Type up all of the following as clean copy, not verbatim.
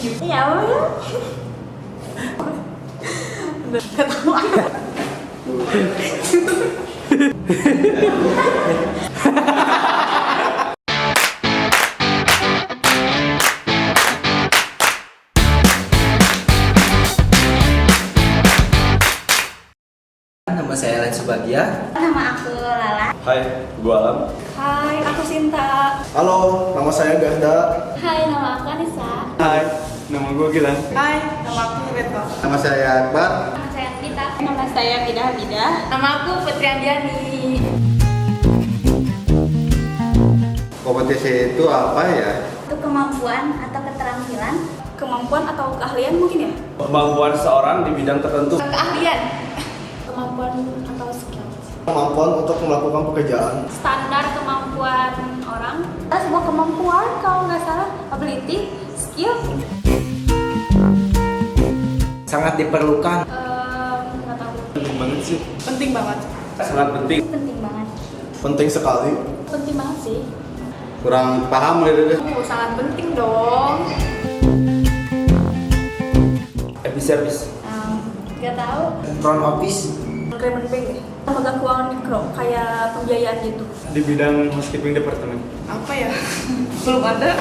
Ya Allah. Ketawa. Nama saya Len Subagia. Nama aku Lala. Hai, gua Alam. Hai, aku Sinta. Halo, nama saya Ganda. Hai, nama aku Anissa. Hai, nama gua Gilang. Hai, nama aku Reto. Nama saya Akbar. Nama saya Vita. Nama saya Vida Hamida. Nama aku Putri Andiani. Kompetisi itu apa ya? Itu kemampuan atau keterampilan? Kemampuan atau keahlian mungkin ya? Kemampuan seorang di bidang tertentu. Keahlian. Kemampuan atau skill. Kemampuan untuk melakukan pekerjaan. Standar kemampuan orang. Sebuah kemampuan kalau nggak salah ability, skill. Sangat diperlukan. Nggak tahu. Penting banget sih. Penting banget. Sangat penting. Penting banget. Penting sekali. Penting banget sih. Kurang paham gitu deh. Sangat penting dong. Service. Nggak tahu. Front office. Remen bank deh. Lembaga keuangan mikro kayak pembiayaan gitu. Di bidang housekeeping departemen. Apa ya? Belum ada.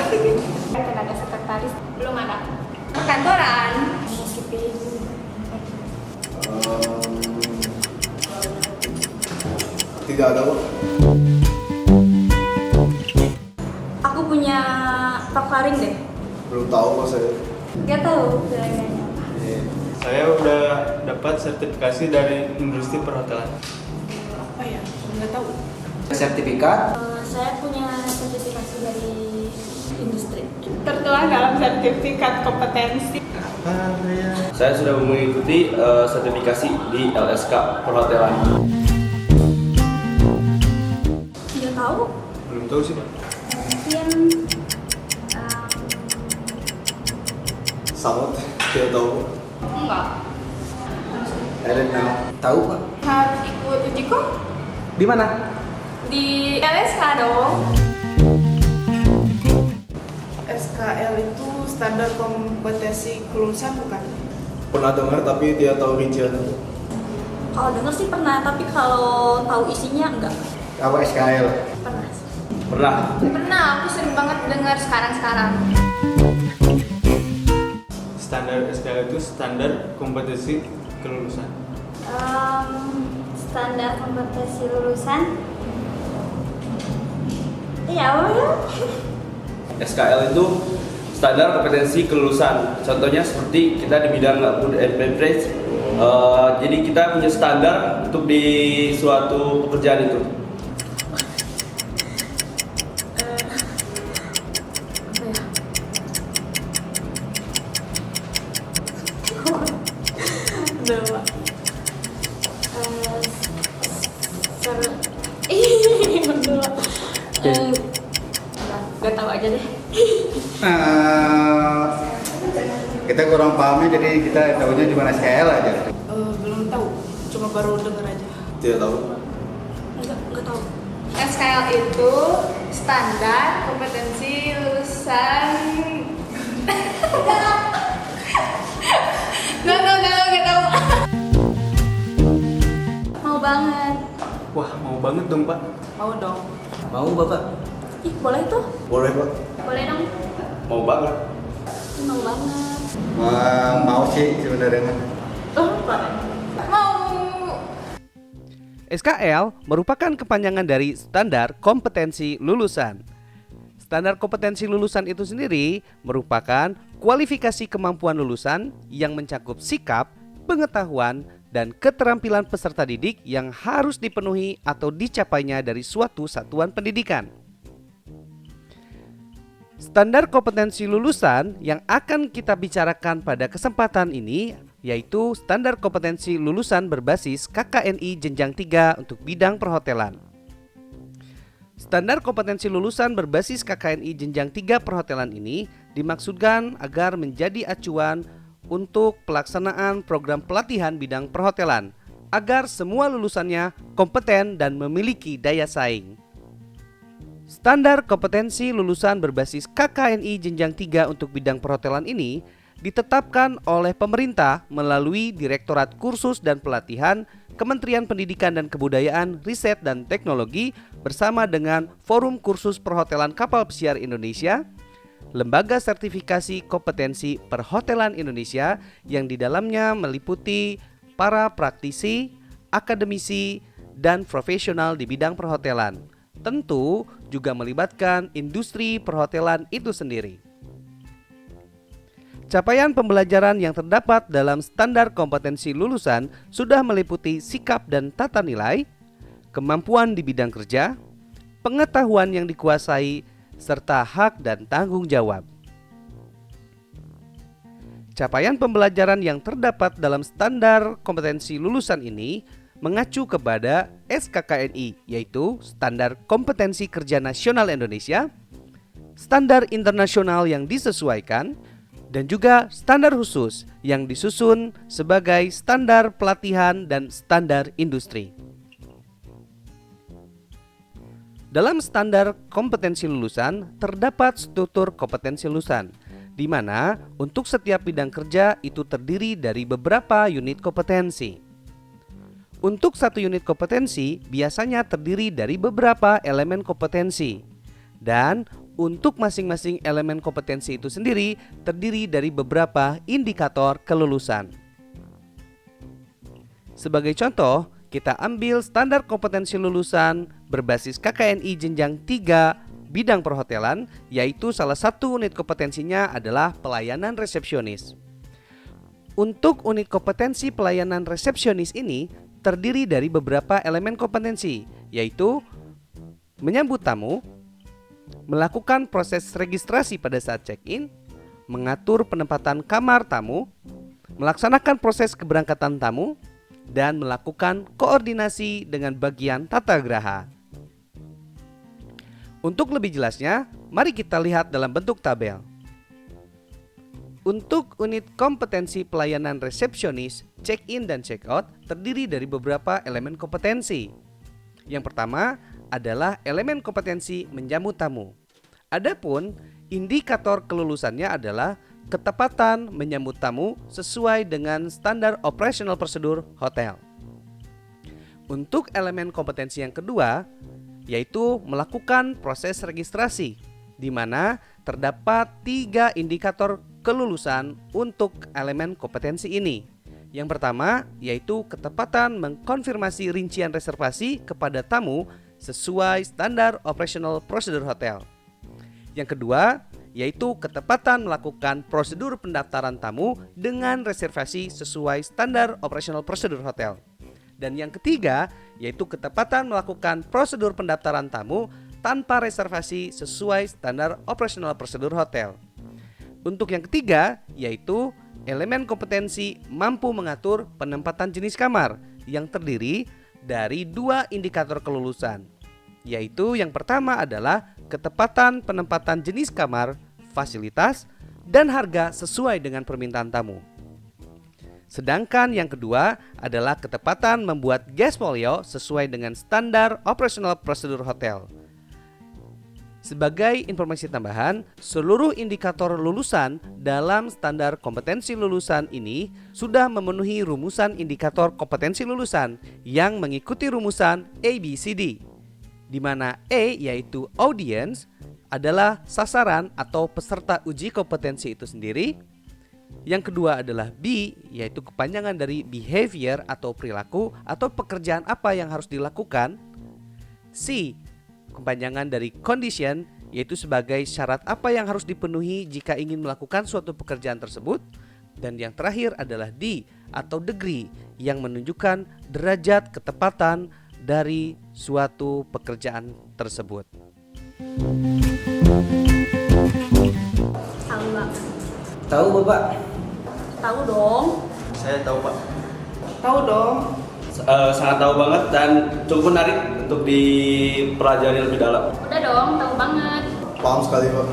Tenaga sekretaris belum ada. Perkantoran. Housekeeping. Tidak ada kok. Aku punya proklaring deh. Belum tahu kok saya. Nggak tahu bilangnya. Saya udah dapat sertifikasi dari industri perhotelan. Apa ya? Nggak tahu. Sertifikat. Saya punya sertifikasi dari industri. Tertuang dalam sertifikat kompetensi. Saya sudah mengikuti sertifikasi di LSK perhotelan. Nggak tahu. Belum tahu sih, Pak. Mungkin Samut. Tidak tahu. Enggak. I don't know. Tahu Pak? Harus ikut uji kok. Di mana? Di LSK dong. SKL itu standar kompetensi kelulusan bukan? Pernah dengar tapi tidak tahu rincian. kalau denger sih pernah, tapi kalau tahu isinya enggak. Apa SKL? Pernah sih. Pernah. Pernah, aku sering banget dengar sekarang-sekarang. Standar SKL itu standar kompetensi kelulusan. Standar kompetensi lulusan. Ya Allah. SKL itu standar kompetensi kelulusan. Contohnya seperti kita di bidang food and beverage. Jadi kita punya standar untuk di suatu pekerjaan itu. Dewa. Gak tahu aja deh. Kita kurang pahamnya jadi kita tahunya cuma SKL aja. Belum tahu, cuma baru dengar aja. Tidak tahu. Enggak tahu. SKL itu standar kompetensi lulusan. Gak tahu. Mau banget. Wah, mau banget dong, Pak. Mau dong. Mau Bapak? Ih, boleh tuh. Boleh Pak. Boleh dong. Mau banget. Mau banget. Mau sih sebenarnya. Mau. SKL merupakan kepanjangan dari Standar Kompetensi Lulusan. Standar kompetensi lulusan itu sendiri merupakan kualifikasi kemampuan lulusan yang mencakup sikap, pengetahuan, dan keterampilan peserta didik yang harus dipenuhi atau dicapainya dari suatu satuan pendidikan. Standar kompetensi lulusan yang akan kita bicarakan pada kesempatan ini yaitu standar kompetensi lulusan berbasis KKNI Jenjang 3 untuk bidang perhotelan. Standar kompetensi lulusan berbasis KKNI Jenjang 3 perhotelan ini dimaksudkan agar menjadi acuan untuk pelaksanaan program pelatihan bidang perhotelan agar semua lulusannya kompeten dan memiliki daya saing. Standar kompetensi lulusan berbasis KKNI jenjang 3 untuk bidang perhotelan ini ditetapkan oleh pemerintah melalui Direktorat Kursus dan Pelatihan Kementerian Pendidikan dan Kebudayaan, Riset dan Teknologi bersama dengan Forum Kursus Perhotelan Kapal Pesiar Indonesia, Lembaga Sertifikasi Kompetensi Perhotelan Indonesia yang di dalamnya meliputi para praktisi, akademisi, dan profesional di bidang perhotelan. Tentu juga melibatkan industri perhotelan itu sendiri. Capaian pembelajaran yang terdapat dalam standar kompetensi lulusan sudah meliputi sikap dan tata nilai, kemampuan di bidang kerja, pengetahuan yang dikuasai, serta hak dan tanggung jawab. Capaian pembelajaran yang terdapat dalam standar kompetensi lulusan ini mengacu kepada SKKNI, yaitu Standar Kompetensi Kerja Nasional Indonesia, standar internasional yang disesuaikan, dan juga standar khusus yang disusun sebagai standar pelatihan dan standar industri. Dalam standar kompetensi lulusan terdapat struktur kompetensi lulusan, di mana untuk setiap bidang kerja itu terdiri dari beberapa unit kompetensi. Untuk satu unit kompetensi biasanya terdiri dari beberapa elemen kompetensi, dan untuk masing-masing elemen kompetensi itu sendiri terdiri dari beberapa indikator kelulusan. Sebagai contoh, kita ambil standar kompetensi lulusan berbasis KKNI jenjang 3 bidang perhotelan, yaitu salah satu unit kompetensinya adalah pelayanan resepsionis. Untuk unit kompetensi pelayanan resepsionis ini terdiri dari beberapa elemen kompetensi, yaitu menyambut tamu, melakukan proses registrasi pada saat check-in, mengatur penempatan kamar tamu, melaksanakan proses keberangkatan tamu, dan melakukan koordinasi dengan bagian tata graha. Untuk lebih jelasnya, mari kita lihat dalam bentuk tabel. Untuk unit kompetensi pelayanan resepsionis, check-in dan check-out terdiri dari beberapa elemen kompetensi. Yang pertama adalah elemen kompetensi menjamu tamu. Adapun indikator kelulusannya adalah ketepatan menyambut tamu sesuai dengan standar operational prosedur hotel. Untuk elemen kompetensi yang kedua, yaitu melakukan proses registrasi, di mana terdapat 3 indikator kelulusan untuk elemen kompetensi ini. Yang pertama yaitu ketepatan mengkonfirmasi rincian reservasi kepada tamu sesuai standar operational prosedur hotel. Yang kedua yaitu ketepatan melakukan prosedur pendaftaran tamu dengan reservasi sesuai standar operational prosedur hotel. Dan yang ketiga yaitu ketepatan melakukan prosedur pendaftaran tamu tanpa reservasi sesuai standar operational prosedur hotel. Untuk yang ketiga yaitu elemen kompetensi mampu mengatur penempatan jenis kamar yang terdiri dari 2 indikator kelulusan, yaitu yang pertama adalah ketepatan penempatan jenis kamar, fasilitas, dan harga sesuai dengan permintaan tamu. Sedangkan yang kedua adalah ketepatan membuat guest folio sesuai dengan standar operational prosedur hotel. Sebagai informasi tambahan, seluruh indikator lulusan dalam standar kompetensi lulusan ini sudah memenuhi rumusan indikator kompetensi lulusan yang mengikuti rumusan ABCD, di mana A yaitu audience adalah sasaran atau peserta uji kompetensi itu sendiri. Yang kedua adalah B yaitu kepanjangan dari behavior atau perilaku atau pekerjaan apa yang harus dilakukan. C kepanjangan dari condition, yaitu sebagai syarat apa yang harus dipenuhi jika ingin melakukan suatu pekerjaan tersebut. Dan yang terakhir adalah D atau degree, yang menunjukkan derajat ketepatan dari suatu pekerjaan tersebut. Tahu banget. Tahu Bapak? Tahu dong. Saya tahu Pak. Tahu dong. Sangat tahu banget dan cukup menarik untuk dipelajari lebih dalam. Udah dong, tahu banget. Paham sekali Pak.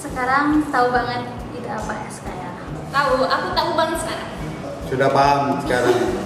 Sekarang tahu banget itu apa SKL. Tahu, aku tahu banget sekarang. Sudah paham sekarang.